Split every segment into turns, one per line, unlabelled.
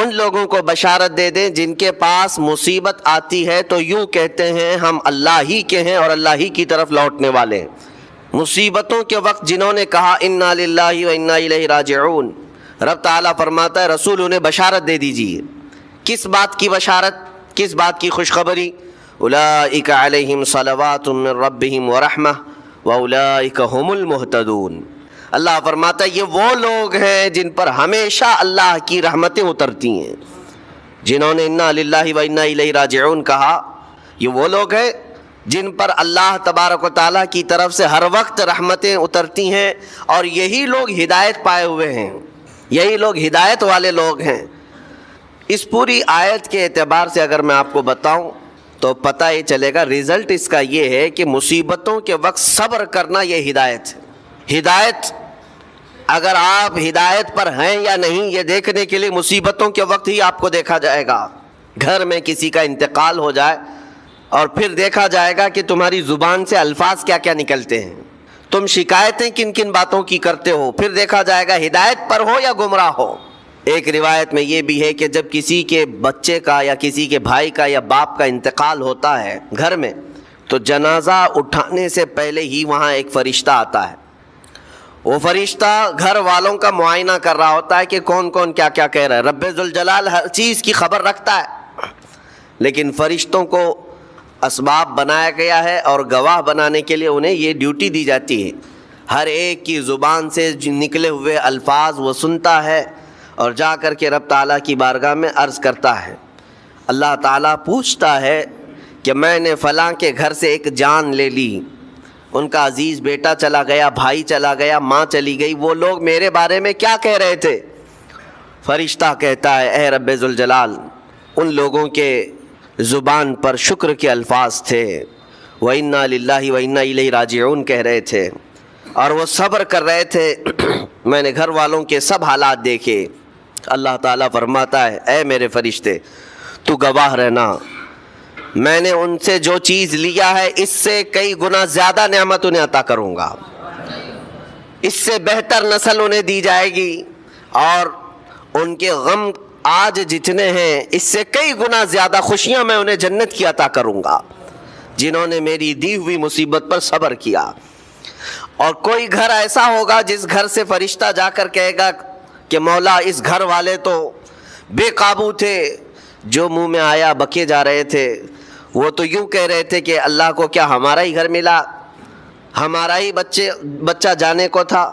ان لوگوں کو بشارت دے دیں جن کے پاس مصیبت آتی ہے تو یوں کہتے ہیں ہم اللہ ہی کے ہیں اور اللہ ہی کی طرف لوٹنے والے ہیں۔ مصیبتوں کے وقت جنہوں نے کہا انا للہ و انا الیہ راجعون، رب تعالیٰ فرماتا ہے رسول انہیں بشارت دے دیجیے۔ کس بات کی بشارت، کس بات کی خوشخبری؟ اولئک علیہم صلوات من ربہم ورحمہ واولئک هم المہتدون۔ اللہ فرماتا ہے یہ وہ لوگ ہیں جن پر ہمیشہ اللہ کی رحمتیں اترتی ہیں۔ جنہوں نے انا للہ و انا الیہ راجعون کہا، یہ وہ لوگ ہیں جن پر اللہ تبارک و تعالیٰ کی طرف سے ہر وقت رحمتیں اترتی ہیں، اور یہی لوگ ہدایت پائے ہوئے ہیں، یہی لوگ ہدایت والے لوگ ہیں۔ اس پوری آیت کے اعتبار سے اگر میں آپ کو بتاؤں تو پتہ یہ چلے گا، رزلٹ اس کا یہ ہے کہ مصیبتوں کے وقت صبر کرنا یہ ہدایت ہے۔ ہدایت، اگر آپ ہدایت پر ہیں یا نہیں یہ دیکھنے کے لیے مصیبتوں کے وقت ہی آپ کو دیکھا جائے گا۔ گھر میں کسی کا انتقال ہو جائے اور پھر دیکھا جائے گا کہ تمہاری زبان سے الفاظ کیا کیا نکلتے ہیں، تم شکایتیں کن کن باتوں کی کرتے ہو، پھر دیکھا جائے گا ہدایت پر ہو یا گمراہ ہو۔ ایک روایت میں یہ بھی ہے کہ جب کسی کے بچے کا یا کسی کے بھائی کا یا باپ کا انتقال ہوتا ہے گھر میں، تو جنازہ اٹھانے سے پہلے ہی وہاں ایک فرشتہ آتا ہے۔ وہ فرشتہ گھر والوں کا معائنہ کر رہا ہوتا ہے کہ کون کون کیا کیا کہہ رہا ہے۔ رب ذوالجلال ہر چیز کی خبر رکھتا ہے، لیکن فرشتوں کو اسباب بنایا گیا ہے اور گواہ بنانے کے لیے انہیں یہ ڈیوٹی دی جاتی ہے۔ ہر ایک کی زبان سے نکلے ہوئے الفاظ وہ سنتا ہے اور جا کر کے رب تعالیٰ کی بارگاہ میں عرض کرتا ہے۔ اللہ تعالیٰ پوچھتا ہے کہ میں نے فلاں کے گھر سے ایک جان لے لی، ان کا عزیز بیٹا چلا گیا، بھائی چلا گیا، ماں چلی گئی، وہ لوگ میرے بارے میں کیا کہہ رہے تھے؟ فرشتہ کہتا ہے اے رب ذوالجلال، ان لوگوں کے زبان پر شکر کے الفاظ تھے، وَإِنَّا لِلَّهِ وَإِنَّا إِلَيْهِ راجعون کہہ رہے تھے، اور وہ صبر کر رہے تھے۔ میں نے گھر والوں کے سب حالات دیکھے۔ اللہ تعالیٰ فرماتا ہے اے میرے فرشتے تو گواہ رہنا، میں نے ان سے جو چیز لیا ہے اس سے کئی گنا زیادہ نعمت انہیں عطا کروں گا، اس سے بہتر نسل انہیں دی جائے گی، اور ان کے غم آج جتنے ہیں اس سے کئی گنا زیادہ خوشیاں میں انہیں جنت کی عطا کروں گا جنہوں نے میری دی ہوئی مصیبت پر صبر کیا۔ اور کوئی گھر ایسا ہوگا جس گھر سے فرشتہ جا کر کہے گا کہ مولا اس گھر والے تو بے قابو تھے، جو منہ میں آیا بکے جا رہے تھے، وہ تو یوں کہہ رہے تھے کہ اللہ کو کیا ہمارا ہی گھر ملا، ہمارا ہی بچہ جانے کو تھا،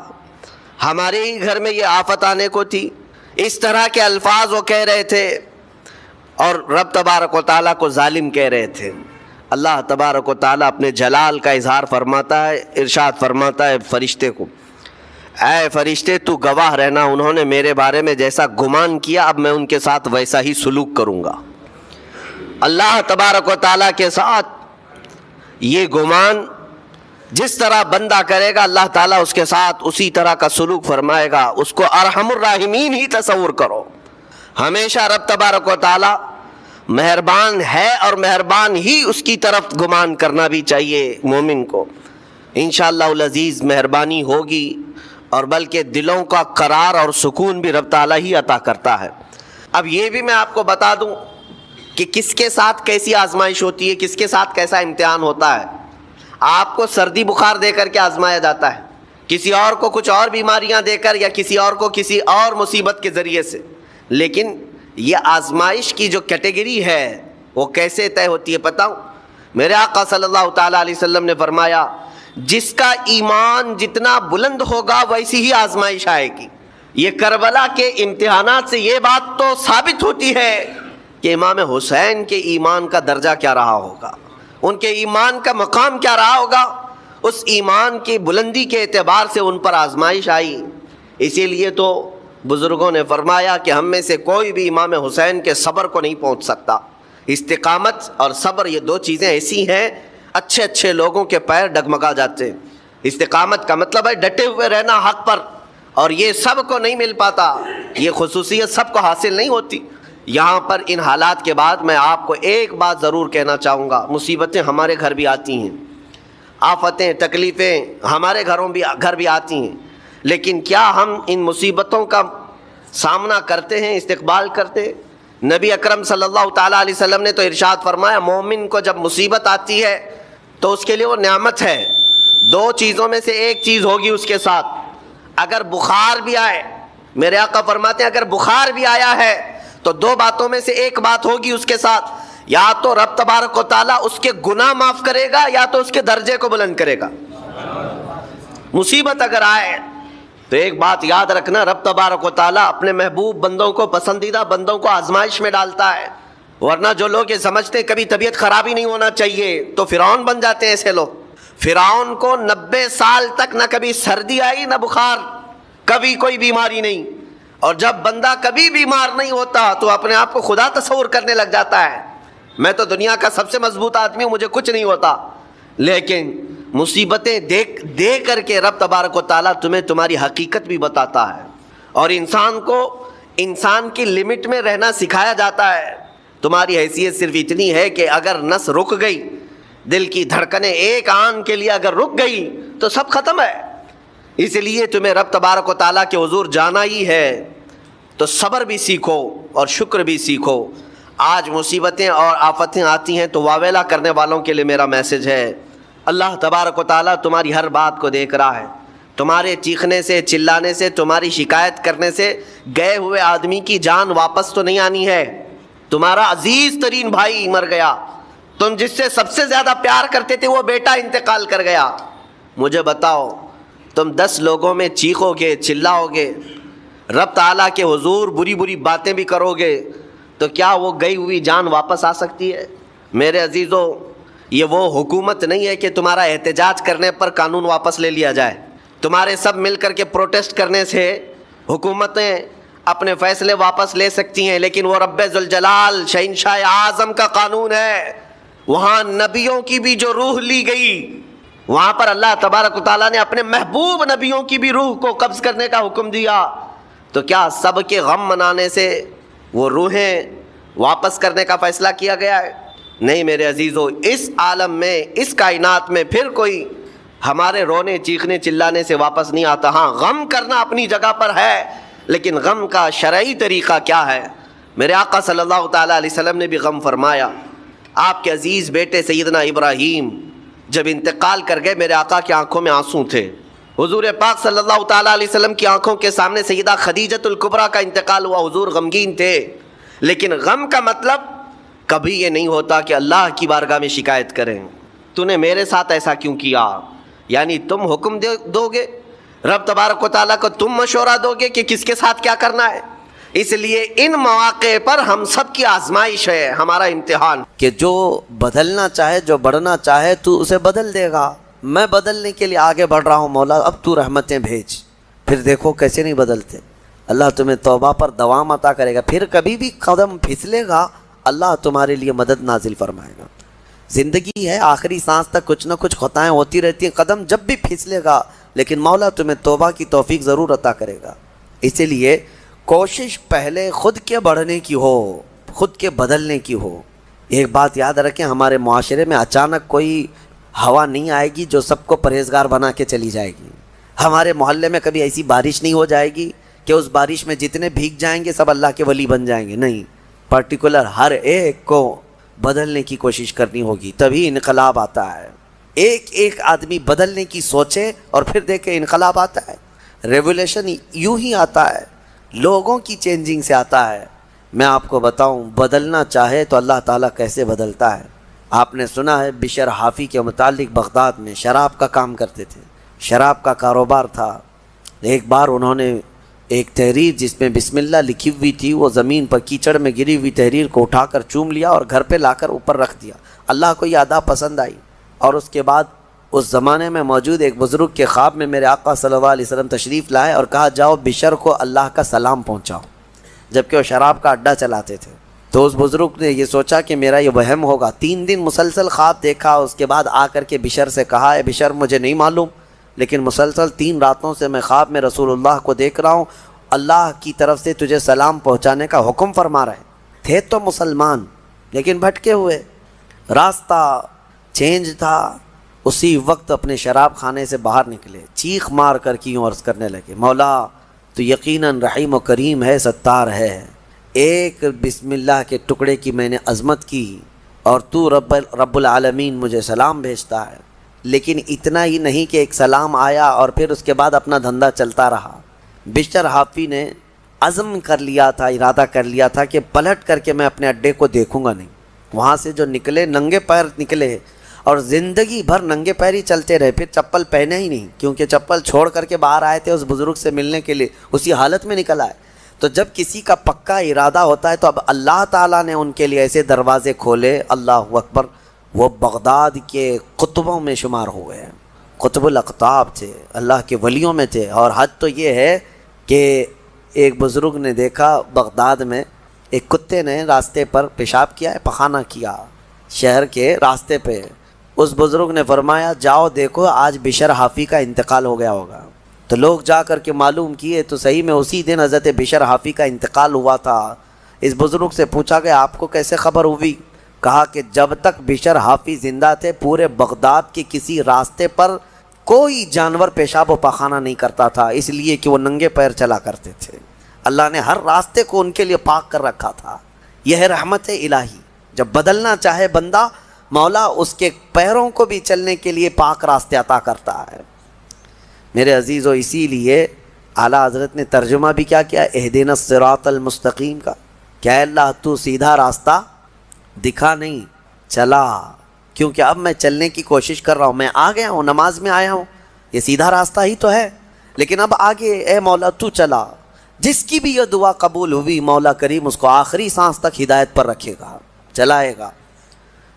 ہمارے ہی گھر میں یہ آفت آنے کو تھی۔ اس طرح کے الفاظ وہ کہہ رہے تھے، اور رب تبارک و تعالیٰ کو ظالم کہہ رہے تھے۔ اللہ تبارک و تعالیٰ اپنے جلال کا اظہار فرماتا ہے، ارشاد فرماتا ہے فرشتے کو اے فرشتے تو گواہ رہنا، انہوں نے میرے بارے میں جیسا گمان کیا اب میں ان کے ساتھ ویسا ہی سلوک کروں گا۔ اللہ تبارک و تعالیٰ کے ساتھ یہ گمان جس طرح بندہ کرے گا اللہ تعالیٰ اس کے ساتھ اسی طرح کا سلوک فرمائے گا۔ اس کو ارحم الراحمین ہی تصور کرو۔ ہمیشہ رب تبارک و تعالیٰ مہربان ہے اور مہربان ہی اس کی طرف گمان کرنا بھی چاہیے مومن کو۔ انشاءاللہ العزیز مہربانی ہوگی، اور بلکہ دلوں کا قرار اور سکون بھی رب تعالیٰ ہی عطا کرتا ہے۔ اب یہ بھی میں آپ کو بتا دوں کہ کس کے ساتھ کیسی آزمائش ہوتی ہے، کس کے ساتھ کیسا امتحان ہوتا ہے۔ آپ کو سردی بخار دے کر کے آزمایا جاتا ہے، کسی اور کو کچھ اور بیماریاں دے کر، یا کسی اور کو کسی اور مصیبت کے ذریعے سے، لیکن یہ آزمائش کی جو کیٹیگری ہے وہ کیسے طے ہوتی ہے پتہ ہوں؟ میرے آقا صلی اللہ تعالیٰ علیہ وسلم نے فرمایا جس کا ایمان جتنا بلند ہوگا ویسی ہی آزمائش آئے گی۔ یہ کربلا کے امتحانات سے یہ بات تو ثابت ہوتی ہے کہ امام حسین کے ایمان کا درجہ کیا رہا ہوگا، ان کے ایمان کا مقام کیا رہا ہوگا۔ اس ایمان کی بلندی کے اعتبار سے ان پر آزمائش آئی۔ اسی لیے تو بزرگوں نے فرمایا کہ ہم میں سے کوئی بھی امام حسین کے صبر کو نہیں پہنچ سکتا۔ استقامت اور صبر یہ دو چیزیں ایسی ہیں اچھے اچھے لوگوں کے پیر ڈگمگا جاتے ہیں۔ استقامت کا مطلب ہے ڈٹے ہوئے رہنا حق پر، اور یہ سب کو نہیں مل پاتا، یہ خصوصیت سب کو حاصل نہیں ہوتی۔ یہاں پر ان حالات کے بعد میں آپ کو ایک بات ضرور کہنا چاہوں گا، مصیبتیں ہمارے گھر بھی آتی ہیں، آفتیں تکلیفیں ہمارے گھر بھی آتی ہیں، لیکن کیا ہم ان مصیبتوں کا سامنا کرتے ہیں، استقبال کرتے ہیں۔ نبی اکرم صلی اللہ تعالیٰ علیہ وسلم نے تو ارشاد فرمایا مومن کو جب مصیبت آتی ہے تو اس کے لیے وہ نعمت ہے، دو چیزوں میں سے ایک چیز ہوگی اس کے ساتھ۔ اگر بخار بھی آئے، میرے آقا فرماتے ہیں اگر بخار بھی آیا ہے تو دو باتوں میں سے ایک بات ہوگی اس کے ساتھ، یا تو رب تبارک و تعالیٰ اس کے گناہ معاف کرے گا یا تو اس کے درجے کو بلند کرے گا۔ مصیبت اگر آئے تو ایک بات یاد رکھنا، رب تبارک و تعالیٰ اپنے محبوب بندوں کو، پسندیدہ بندوں کو آزمائش میں ڈالتا ہے، ورنہ جو لوگ یہ سمجھتے ہیں کبھی طبیعت خراب ہی نہیں ہونا چاہیے تو فرعون بن جاتے ہیں ایسے لوگ۔ فرعون کو 90 سال تک نہ کبھی سردی آئی نہ بخار، کبھی کوئی بیماری نہیں، اور جب بندہ کبھی بیمار نہیں ہوتا تو اپنے آپ کو خدا تصور کرنے لگ جاتا ہے، میں تو دنیا کا سب سے مضبوط آدمی ہوں، مجھے کچھ نہیں ہوتا۔ لیکن مصیبتیں دے کر کے رب تبارک و تعالیٰ تمہیں تمہاری حقیقت بھی بتاتا ہے، اور انسان کو انسان کی لمٹ میں رہنا سکھایا جاتا ہے۔ تمہاری حیثیت صرف اتنی ہے کہ اگر نس رک گئی، دل کی دھڑکنیں ایک آن کے لیے اگر رک گئی تو سب ختم ہے۔ اس لیے تمہیں رب تبارک و تعالیٰ کے حضور جانا ہی ہے تو صبر بھی سیکھو اور شکر بھی سیکھو۔ آج مصیبتیں اور آفتیں آتی ہیں تو واویلا کرنے والوں کے لیے میرا میسج ہے، اللہ تبارک و تعالیٰ تمہاری ہر بات کو دیکھ رہا ہے۔ تمہارے چیخنے سے، چلانے سے، تمہاری شکایت کرنے سے گئے ہوئے آدمی کی جان واپس تو نہیں آنی ہے۔ تمہارا عزیز ترین بھائی مر گیا، تم جس سے سب سے زیادہ پیار کرتے تھے وہ بیٹا انتقال کر گیا۔ مجھے بتاؤ، تم 10 لوگوں میں چیخو گے، چلاؤ گے، رب تعالیٰ کے حضور بری بری باتیں بھی کرو گے تو کیا وہ گئی ہوئی جان واپس آ سکتی ہے؟ میرے عزیزو، یہ وہ حکومت نہیں ہے کہ تمہارا احتجاج کرنے پر قانون واپس لے لیا جائے۔ تمہارے سب مل کر کے پروٹیسٹ کرنے سے حکومتیں اپنے فیصلے واپس لے سکتی ہیں، لیکن وہ رب ذوالجلال شہنشاہ اعظم کا قانون ہے۔ وہاں نبیوں کی بھی جو روح لی گئی، وہاں پر اللہ تبارک و تعالیٰ نے اپنے محبوب نبیوں کی بھی روح کو قبض کرنے کا حکم دیا، تو کیا سب کے غم منانے سے وہ روحیں واپس کرنے کا فیصلہ کیا گیا ہے؟ نہیں میرے عزیزو، اس عالم میں، اس کائنات میں پھر کوئی ہمارے رونے، چیخنے، چلانے سے واپس نہیں آتا۔ ہاں، غم کرنا اپنی جگہ پر ہے، لیکن غم کا شرعی طریقہ کیا ہے؟ میرے آقا صلی اللہ تعالیٰ علیہ وسلم نے بھی غم فرمایا۔ آپ کے عزیز بیٹے سیدنا ابراہیم جب انتقال کر گئے، میرے آقا کی آنکھوں میں آنسو تھے۔ حضور پاک صلی اللہ تعالیٰ علیہ وسلم کی آنکھوں کے سامنے سیدہ خدیجۃ الکبریٰ کا انتقال ہوا، حضور غمگین تھے۔ لیکن غم کا مطلب کبھی یہ نہیں ہوتا کہ اللہ کی بارگاہ میں شکایت کریں، تو نے میرے ساتھ ایسا کیوں کیا؟ یعنی تم حکم دو گے، رب تبارک و تعالیٰ کو تم مشورہ دو گے کہ کس کے ساتھ کیا کرنا ہے۔ اس لیے ان مواقع پر ہم سب کی آزمائش ہے، ہمارا امتحان، کہ جو بدلنا چاہے، جو بڑھنا چاہے تو اسے بدل دے گا۔ میں بدلنے کے لیے آگے بڑھ رہا ہوں، مولا اب تو رحمتیں بھیج۔ پھر دیکھو کیسے نہیں بدلتے، اللہ تمہیں توبہ پر دوام عطا کرے گا۔ پھر کبھی بھی قدم پھسلے گا، اللہ تمہارے لیے مدد نازل فرمائے گا۔ زندگی ہے، آخری سانس تک کچھ نہ کچھ خطائیں ہوتی رہتی ہیں، قدم جب بھی پھسلے گا لیکن مولا تمہیں توبہ کی توفیق ضرور عطا کرے گا۔ اسی لیے کوشش پہلے خود کے بڑھنے کی ہو، خود کے بدلنے کی ہو۔ ایک بات یاد رکھیں، ہمارے معاشرے میں اچانک کوئی ہوا نہیں آئے گی جو سب کو پرہیزگار بنا کے چلی جائے گی۔ ہمارے محلے میں کبھی ایسی بارش نہیں ہو جائے گی کہ اس بارش میں جتنے بھیگ جائیں گے سب اللہ کے ولی بن جائیں گے، نہیں، پرٹیکولر ہر ایک کو بدلنے کی کوشش کرنی ہوگی، تبھی انقلاب آتا ہے۔ ایک ایک آدمی بدلنے کی سوچے اور پھر دیکھے انقلاب آتا ہے۔ ریولیوشن یوں ہی آتا ہے، لوگوں کی چینجنگ سے آتا ہے۔ میں آپ کو بتاؤں، بدلنا چاہے تو اللہ تعالیٰ کیسے بدلتا ہے۔ آپ نے سنا ہے بشر حافی کے متعلق، بغداد میں شراب کا کام کرتے تھے، شراب کا کاروبار تھا۔ ایک بار انہوں نے ایک تحریر جس میں بسم اللہ لکھی ہوئی تھی، وہ زمین پر کیچڑ میں گری ہوئی تحریر کو اٹھا کر چوم لیا اور گھر پہ لا کر اوپر رکھ دیا۔ اللہ کو یہ ادا پسند آئی، اور اس کے بعد اس زمانے میں موجود ایک بزرگ کے خواب میں میرے آقا صلی اللہ علیہ وسلم تشریف لائے اور کہا جاؤ بشر کو اللہ کا سلام پہنچاؤ، جبکہ وہ شراب کا اڈا چلاتے تھے۔ تو اس بزرگ نے یہ سوچا کہ میرا یہ وہم ہوگا، 3 دن مسلسل خواب دیکھا، اس کے بعد آ کر کے بشر سے کہا، اے بشر مجھے نہیں معلوم، لیکن مسلسل 3 راتوں سے میں خواب میں رسول اللہ کو دیکھ رہا ہوں، اللہ کی طرف سے تجھے سلام پہنچانے کا حکم فرما رہے ہیں۔ تھے تو مسلمان لیکن بھٹکے ہوئے، راستہ چینج تھا۔ اسی وقت اپنے شراب خانے سے باہر نکلے، چیخ مار کر کی عرض کرنے لگے، مولا
تو یقیناً رحیم و کریم ہے، ستار ہے۔ ایک بسم اللہ کے ٹکڑے کی میں نے عظمت کی اور تو رب العالمین مجھے سلام بھیجتا ہے، لیکن اتنا ہی نہیں کہ ایک سلام آیا اور پھر اس کے بعد اپنا دھندا چلتا رہا۔ بشر حافی نے عزم کر لیا تھا، ارادہ کر لیا تھا کہ پلٹ کر کے میں اپنے اڈے کو دیکھوں گا نہیں۔ وہاں سے جو نکلے ننگے پیر نکلے اور زندگی بھر ننگے پیر ہی چلتے رہے، پھر چپل پہنے ہی نہیں، کیونکہ چپل چھوڑ کر کے باہر آئے تھے اس بزرگ سے ملنے کے لیے، اسی حالت میں نکل آئے۔ تو جب کسی کا پکا ارادہ ہوتا ہے تو اب اللہ تعالیٰ نے ان کے لیے ایسے دروازے کھولے، اللہ اکبر، وہ بغداد کے قطبوں میں شمار ہوئے ہیں، قطب الاقطاب تھے، اللہ کے ولیوں میں تھے۔ اور حد تو یہ ہے کہ ایک بزرگ نے دیکھا بغداد میں ایک کتے نے راستے پر پیشاب کیا ہے، پخانہ کیا شہر کے راستے پہ۔ اس بزرگ نے فرمایا جاؤ دیکھو آج بشر حافی کا انتقال ہو گیا ہوگا۔ تو لوگ جا کر کے معلوم کیے تو صحیح میں اسی دن حضرت بشر حافی کا انتقال ہوا تھا۔ اس بزرگ سے پوچھا کہ آپ کو کیسے خبر ہوئی؟ کہا کہ جب تک بشر حافی زندہ تھے پورے بغداد کے کسی راستے پر کوئی جانور پیشاب و پخانہ نہیں کرتا تھا، اس لیے کہ وہ ننگے پیر چلا کرتے تھے۔ اللہ نے ہر راستے کو ان کے لیے پاک کر رکھا تھا۔ یہ ہے رحمت الہی، جب بدلنا چاہے بندہ مولا اس کے پیروں کو بھی چلنے کے لیے پاک راستے عطا کرتا ہے۔ میرے عزیزو، اسی لیے اعلیٰ حضرت نے ترجمہ بھی کیا اہدنا الصراط المستقیم کا، کیا اللہ تو سیدھا راستہ دکھا نہیں چلا، کیونکہ اب میں چلنے کی کوشش کر رہا ہوں، میں آ گیا ہوں، نماز میں آیا ہوں، یہ سیدھا راستہ ہی تو ہے، لیکن اب آگے اے مولا تو چلا۔ جس کی بھی یہ دعا قبول ہوئی مولا کریم اس کو آخری سانس تک ہدایت پر رکھے گا، چلائے گا۔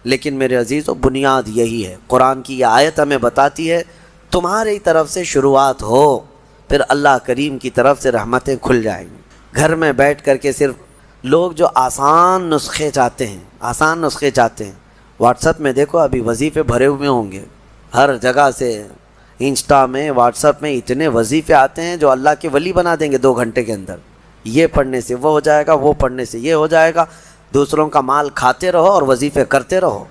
لیکن میرے عزیزو، بنیاد یہی ہے، قرآن کی یہ آیت ہمیں بتاتی ہے تمہاری طرف سے شروعات ہو، پھر اللہ کریم کی طرف سے رحمتیں کھل جائیں گی۔ گھر میں بیٹھ کر کے صرف لوگ جو آسان نسخے چاہتے ہیں، واٹس ایپ میں دیکھو ابھی وظیفے بھرے ہوئے ہوں گے، ہر جگہ سے انسٹا میں واٹس ایپ میں اتنے وظیفے آتے ہیں جو اللہ کے ولی بنا دیں گے 2 گھنٹے کے اندر۔ یہ پڑھنے سے وہ ہو جائے گا، وہ پڑھنے سے یہ ہو جائے گا، دوسروں کا مال کھاتے رہو اور وظیفے کرتے رہو،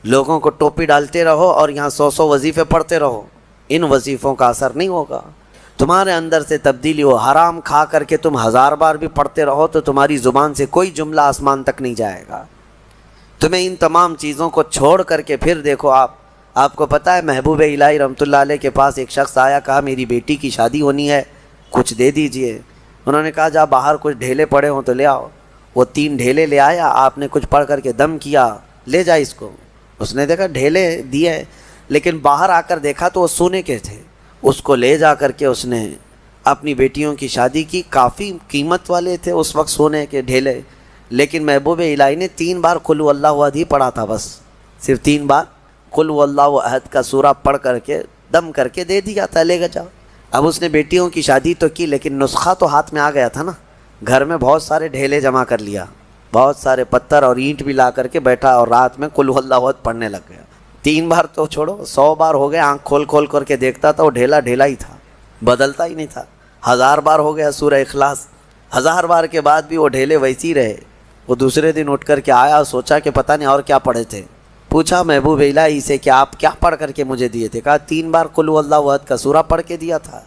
لوگوں کو ٹوپی ڈالتے رہو اور یہاں 100 وظیفے پڑھتے رہو۔ ان وظیفوں کا اثر نہیں ہوگا، تمہارے اندر سے تبدیلی ہو۔ حرام کھا کر کے تم 1000 بار بھی پڑھتے رہو تو تمہاری زبان سے کوئی جملہ آسمان تک نہیں جائے گا۔ تمہیں ان تمام چیزوں کو چھوڑ کر کے پھر دیکھو، آپ کو پتہ ہے محبوب الہی رحمۃ اللہ علیہ کے پاس ایک شخص آیا، کہا میری بیٹی کی شادی ہونی ہے، کچھ دے دیجئے۔ انہوں نے کہا جا باہر کچھ ڈھیلے پڑے ہوں تو لے آؤ۔ وہ 3 ڈھیلے لے آیا، آپ نے کچھ پڑھ کر کے دم کیا، لے جا اس کو۔ اس نے دیکھا ڈھیلے دیے، لیکن باہر آ کر دیکھا تو وہ سونے کے تھے۔ اس کو لے جا کر کے اس نے اپنی بیٹیوں کی شادی کی، کافی قیمت والے تھے اس وقت سونے کے ڈھیلے، لیکن محبوب الہی نے 3 بار قل هو اللہ احد ہی پڑھا تھا، بس صرف 3 بار قل هو اللہ احد کا سورہ پڑھ کر کے دم کر کے دے دیا تھا، لے گا جاؤ۔ اب اس نے بیٹیوں کی شادی تو کی، لیکن نسخہ تو ہاتھ میں آ گیا تھا نا، گھر میں بہت سارے ڈھیلے جمع کر لیا، بہت سارے پتھر اور اینٹ بھی لا کر کے بیٹھا اور رات میں قل هو اللہ احد پڑھنے لگ گیا۔ 3 بار تو چھوڑو، 100 بار ہو گئے، آنکھ کھول کر کے دیکھتا تھا وہ ڈھیلا ڈھیلا ہی تھا، بدلتا ہی نہیں تھا۔ 1000 بار ہو گیا سورہ اخلاص، 1000 بار کے بعد بھی وہ ڈھیلے ویسی رہے۔ وہ دوسرے دن اٹھ کر کے آیا، سوچا کہ پتہ نہیں اور کیا پڑھے تھے، پوچھا محبوب الہی سے کہ آپ کیا پڑھ کر کے مجھے دیے تھے؟ کہا 3 بار قل هو اللہ احد کا سورہ پڑھ کے دیا تھا۔